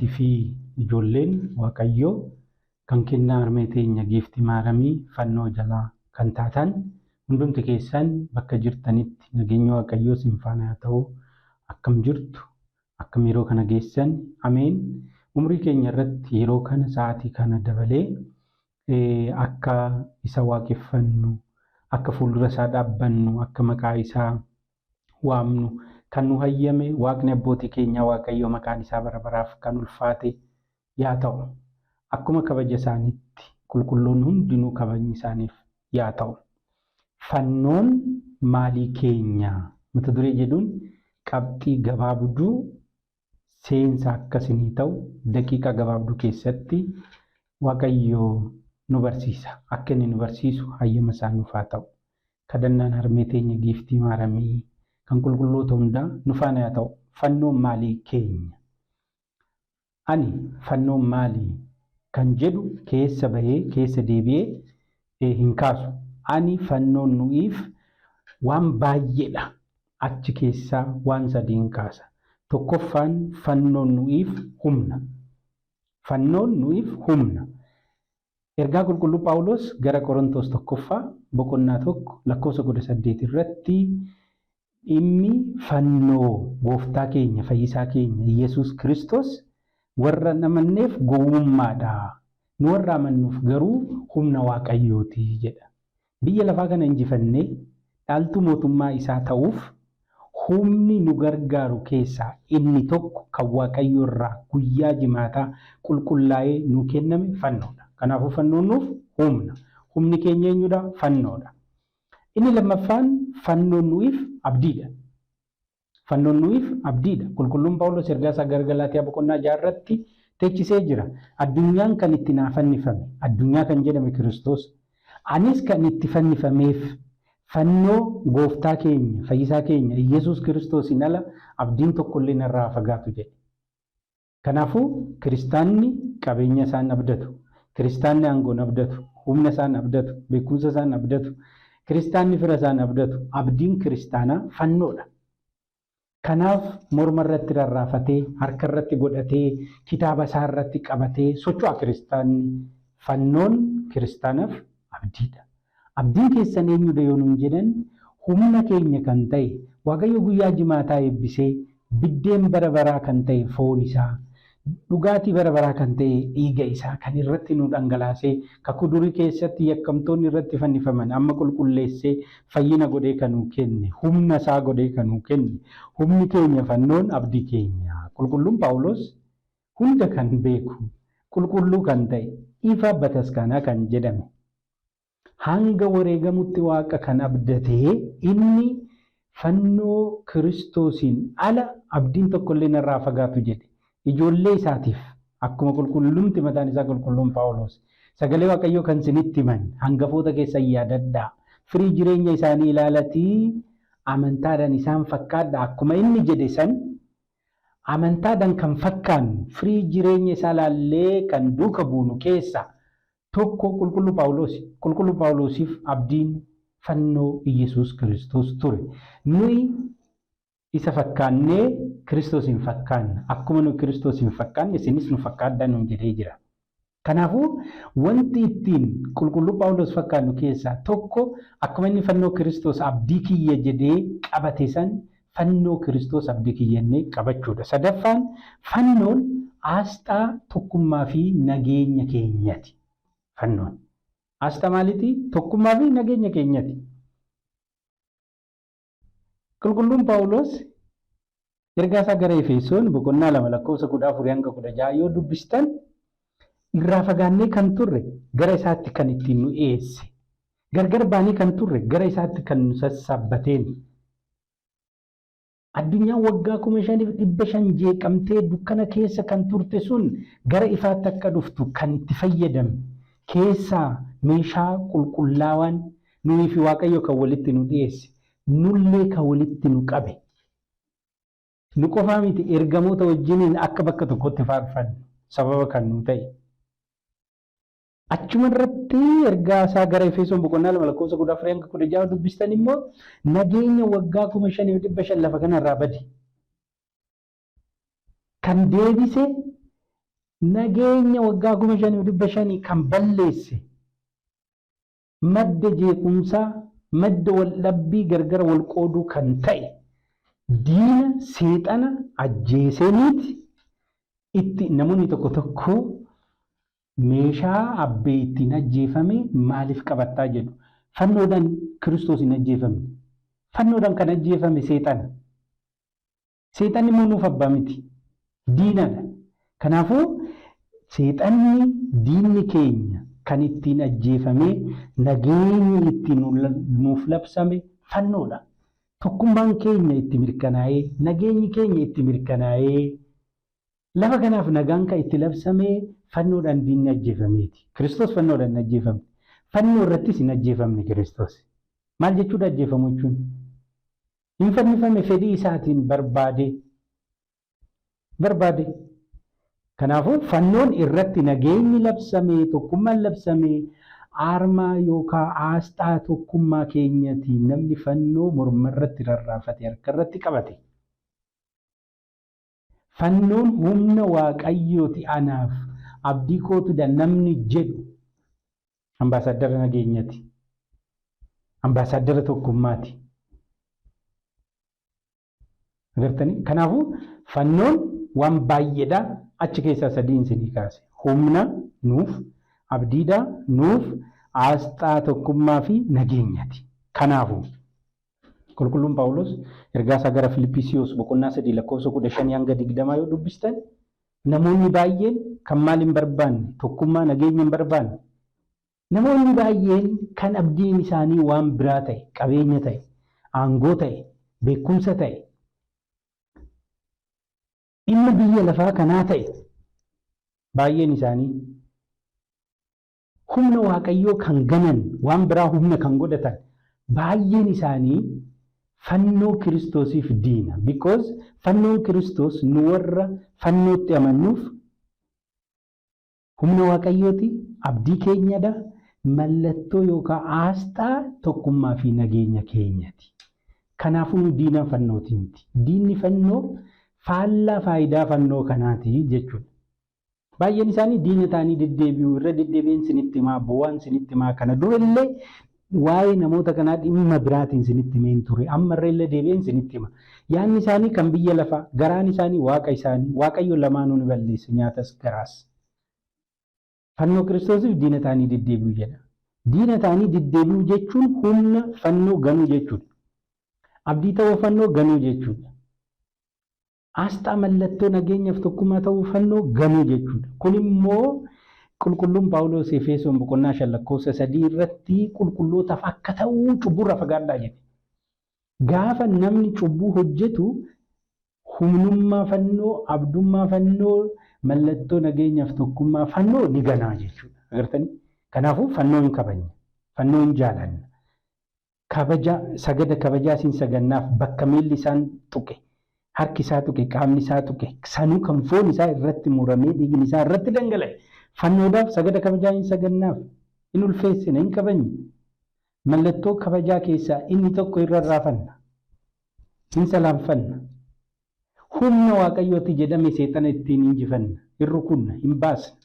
Atii fi ijoolleen Waaqayyoo kan kennaa harmee teenya giiftii maaramii fannoo jalaa kan taatan hundumti keessan bakka jirtanitti nageenya Waaqayyoo isin faana haa ta'u. Akkam jirtu, akkam yeroo kana geessan, ameen. Umrii keenya irratti yeroo kana sa'aatii kana dabalee akka isa waaqeffannu, akka fuuldura isaa dhaabbannu, akka maqaa isaa waamnu kan nu hayyame Waaqni abbootii keenya Waaqayyoo maqaan isaa bara baraaf kan ulfaate yaa ta'u. Akkuma kabaja isaaniitti qulqulloonni hundinuu kabajni isaaniif yaa ta'u. Fannoon maalii keenya mata duree jedhuun qabxii gabaabduu seensa akkasinii ta'u daqiiqa gabaabduu keessatti Waaqayyoo nu barsiisa. Akka inni nu barsiisu hayyama isaa nuuf haa ta'u. Kadhannaan harmee teenya giiftii maaramii kan qulqulloota hundaa nu faana haa ta'u. Fannoon maalii keenya? Ani fannoon maalii kan jedhu keessa bahee keessa deebi'ee hin kaasu. Ani fannoon nu'iif waan baay'eedha. Achi keessaa waan sadii hin kaasa. Tokkoffaan fannoon nu'iif humna. Fannoon nu'iif humna. Ergaa qulqulluu Phaawulos gara Qorontos tokkoffaa boqonnaa 1:18 irratti dhimmi fannoo gooftaa keenya fayyisaa keenya Yesuus Kiristoos warra amanneef gowwummaadha. Nu warra amannuuf garuu humna Waaqayyooti jedha. Biyya lafaa kana injifannee dhaaltuu mootummaa isaa ta'uuf humni nu gargaaru keessaa inni tokko kan Waaqayyo irraa guyyaa jimaataa qulqullaa'ee nu kenname fannoodha. Kanaafuu fannoon nuuf humna. Humni keenya eenyudha? Fannoodha. Inni lammaffaan fannoon nu'iif abdiidha. Fannoon nu'iif abdiidha. Qulqulluun Phaawulos ergaa isaa gara Galaatiyaa boqonnaa 6 irratti teechisee jira. Addunyaan kan itti naa fannifame, addunyaa kan jedhame Kiristoos, anis kan itti fannifameef fannoo gooftaa keenya fayyisaa keenya Yesuus Kiristoosiin ala abdiin tokkollee narraa fagaatu jedhe. Kanaafuu kiristaanni qabeenya isaan abdatu, kiristaanni aangoo abdatu, humna isaan abdatu, beekumsa isaan abdatu, kiristaanni fira isaan abdatu, abdiin kiristaanaa fannoodha. Kanaaf morma irratti rarraafatee, harka irratti godhatee, kitaaba isaa irratti qabatee socho'a kiristaanni. Fannoon kiristaanaaf abdiidha. Abdiin keessan eenyudha yoo nuun jedhan humna keenya kan ta'e Waaqayyo guyyaa jimaataa eebbisee biddeen bara baraa kan ta'e foon isaa, dhugaatii bara baraa kan ta'e dhiiga isaa kan irratti nu dhangalaasee kakuu durii keessatti yakkamtoonni irratti fannifaman amma qulqulleessee fayyina godhee kan nuu kenne, humna isaa godhee kan nuu kenne. Humni keenya fannoon abdii keenya. Qulqulluun Phaawulos hunda kan beeku, qulqulluu kan ta'e, ifa bataskaanaa kan jedhame, hanga wareegamutti Waaqa kan abdatee inni fannoo Kiristoosiin ala abdiin tokkollee narraa fagaatu jedhe. Ijoollee isaatiif akkuma qulqullumti mataan isaa qulqulluun Phaawulos sagalee Waaqayyoo kan isinitti himan hangafoota keessan yaadadhaa, firii jireenya isaanii ilaalatii amantaadhaan isaan fakkaadha. Akkuma inni jedhe san amantaadhaan kan fakkaannu firii jireenya isaa ilaallee kan duuka buunu keessa tokko qulqulluu Phaawulos. Qulqulluu Phaawulosiif abdiin fannoo Yesuus Kiristoos ture. Nuyi isa fakkaannee Kiristoos hin fakkaanne. Akkuma nu Kiristoos hin fakkaanne isinis nu fakkaadhaa nuun jedhee jira. Kanaafuu wanti ittiin qulqulluu Phaawulos fakkaannu keessaa tokko akkuma inni fannoo Kiristoos abdii kiyya jedhee qabate san fannoo Kiristoos abdii kiyyannee qabachuudha. Sadaffaan fannoon asxaa tokkummaa fi nageenya keenyati. Fannoon asxaa maaliiti? Tokkummaa fi nageenya keenyati. Qulqulluun Phaawulos ergaa isaa gara Efesoon boqonnaa 2:14-16 yoo dubbistan irraa fagaannee kan turre gara isaatti kan ittiin nu dhiyeesse, gargar baanii kan turre gara isaatti kan nu sassabbateen, addunyaan waggaa 5,500 jeeqamtee dukkana keessa kan turte sun gara ifaatti akka dhuftu kan itti fayyadame keessaa meeshaa qulqullaawaan nuyi fi Waaqayyo kan walitti nu dhiyeesse, nullee kan walitti nu qabe. Nu qofaa miti ergamoota wajjiniin akka bakka tokkotti faarfannu sababa kan nu ta'e. Achuma irratti ergaa isaa gara Efesoon boqonnaa 2:14-16 dubbistan immoo nageenya waggaa 5,500 lafa kanarraa bade kan deebise nageenya waggaa 5,500 kan balleesse madda jeequmsaa madda wal dhabbii gargar wal qooduu kan ta'e diina seexana ajjeeseniiti itti namoonni tokko tokko meeshaa abbee ittiin ajjeefame maaliif qabattaa jedhu fannoodhaan Kiristoos hin ajjeefamne fannoodhaan kan ajjeefame seexana seexanni immoo nuuf abbaa miti diinadha kanaafuu seexanni diinni keenya kan ittiin ajjeefame nageenyi ittiin nuuf labsame fannoodha tokkummaan keenya itti mirkanaa'ee nageenyi keenya itti mirkanaa'ee lafa kanaaf nagaan kan itti labsame fannoodhaan diinni ajjeefameeti Kiristoos fannoodhaan ajjeefame fannoo irrattis hin ajjeefamne Kiristoos maal jechuudha ajjeefamu jechuun hin fannifame fedhii isaatiin barbaade kanaafuu fannoon irratti nageenyi labsame tokkummaan labsame armaa yookaan aasxaa tokkummaa keenyatiin namni fannoo morma irratti rarraafate harka irratti qabate fannoon humna waaqayyooti anaaf abdii kootu namni jedhu ambaasaadara nageenyati ambaasaadara tokkummaati agartanii kanaafuu fannoon waan baay'eedha achi keessaa sadiin isinii kaase humna nuuf abdiidha nuuf aasxaa tokkummaa fi nageenyati kanaafuu qulqulluun Phaawulos ergaa isaa gara Filiphisiyoos boqonnaa 3 lakkoofsa 15 hanga 20 yoo dubbistan namoonni baay'een kan maal hin barbaanne tokkummaa nageenya hin barbaanne namoonni baay'een kan abdiin isaanii waan biraa ta'e qabeenya ta'e aangoo ta'e beekumsa ta'e dhimma biyya lafaa kanaa ta'e baay'een isaanii humna waaqayyoo kan ganan waan biraa humna kan godhatan baay'een isaanii fannoo Kiristoosiif diina because fannoon Kiristoos nu warra fannootti amannuuf humna waaqayyooti abdii keenyadha mallattoo yookaan aasxaa tokkummaa fi nageenya keenyati kanaafuu nu diina fannooti miti diinni fannoo faallaa faayidaa fannoo kanaati jechuudha baay'een isaanii diina ta'anii deddeebi'u irra deddeebiin sinitti himaa bu'aan sinitti himaa kana durallee waa'ee namoota kanaa dhimma biraatiin sinitti himeen ture ammarra illee deebiin sinitti hima yaanni isaanii kan biyya lafaa garaan isaanii waaqa isaanii waaqayyo lamaanuu ni balleessa nyaatas garaas fannoo Kiristoosiif diina ta'anii deddeebi'u jedha diina ta'anii deddeebi'u jechuun humna fannoo ganuu jechuudha abdii ta'uu fannoo ganuu jechuudha aasxaa mallattoo nageenyaaf tokkummaa ta'uu fannoo ganuu jechuudha kun immoo qulqulluun Phaawulos Efesoon boqonnaa 5 lakkoofsa 3 irratti qulqullootaaf akka ta'uu cubburraa fagaadhaa jedhe gaafa namni cubbuu hojjetu humnummaa fannoo abdummaa fannoo mallattoo nageenyaaf tokkummaa fannoo ni ganaa jechuudha agartanii kanaafuu fannoo hin kabajne fannoo hin jaalanne kabaja sagada kabajaa siin sagannaaf bakka miilli isaan tuqe harki isaa tuqe qaamni isaa tuqe sanuu kan foon isaa irratti muramee dhiigni isaa irratti dhangala'e fannoodhaaf sagada kabajaa hin sagannaaf in ulfeessina hin kabajne mallattoo kabajaa keessaa inni tokko irra raafanna hin salaanfanna humna waaqayyooti jedhame seexana ittiin injifanna hin rukunna hin baasna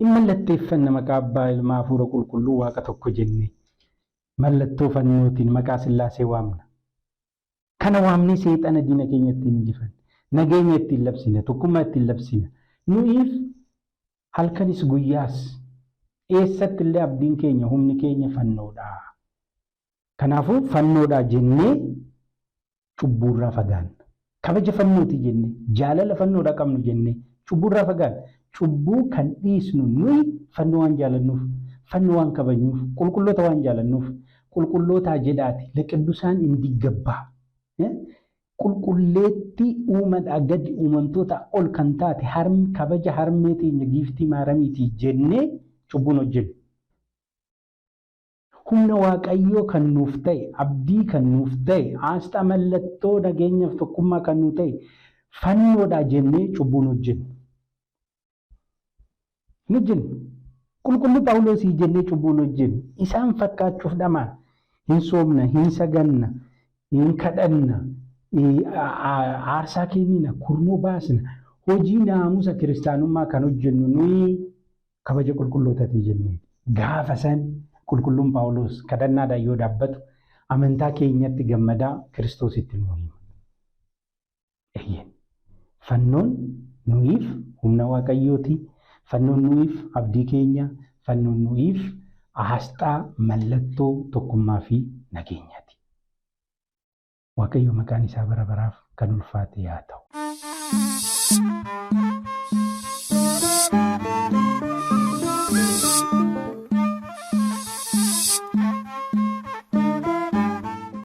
in mallatteeffanna maqaa abbaa ilmaa hafuura qulqulluu waaqa tokko jenne mallattoo fannootiin maqaa Sillaasee waamna kana waamnee seexana diina keenya ittiin injifanna nageenya ittiin labsina tokkummaa ittiin labsina nuyiif halkanis guyyaas eessatti illee abdiin keenya humni keenya fannoodha kanaafuu fannoodha jennee cubburraa fagaanna kabaja fannooti jennee jaalala fannoodha qabnu jennee cubburraa fagaanna cubbuu kan dhiisnu nuyi fannoo waan jaalannuuf fannoo waan kabajnuuf qulqulloota waan jaalannuuf qulqullootaa jedhaati laqidusaan indigabbaa qulqulleetti uumadhaa gadi uumamtoota ol kan taate harmi kabaja harmee teenya giiftii maaramiitii jennee cubbuun hojjennu humna waaqayyoo kan nuuf ta'e abdii kan nuuf ta'e aasxaa mallattoo nageenyaaf tokkummaa kan nuuf ta'e fannoodhaa jennee cubbuun hojjennu qulqulluu Phaawulosii jennee cubbuun hojjennu isaan fakkaachuuf dhamaan hin soomna hin saganna hin kadhanna aarsaa kennina kurmoo baasna hojii naamusa kiristaanummaa kan hojjennu nuyi kabaja qulqullootaati jennee gaafa san qulqulluun Phaawulos kadhannaadhaan yoo dhaabbatu amantaa keenyatti gammadaa Kiristoositti nu hima. Fannoon nuyiif humna Waaqayyooti. Fannoon nuyiif abdii keenya. Fannoon nuyiif asxaa mallattoo tokkummaa fi nageenyaati. Waaqayyo maqaan isaa bara baraaf kan ulfaate haa ta'u.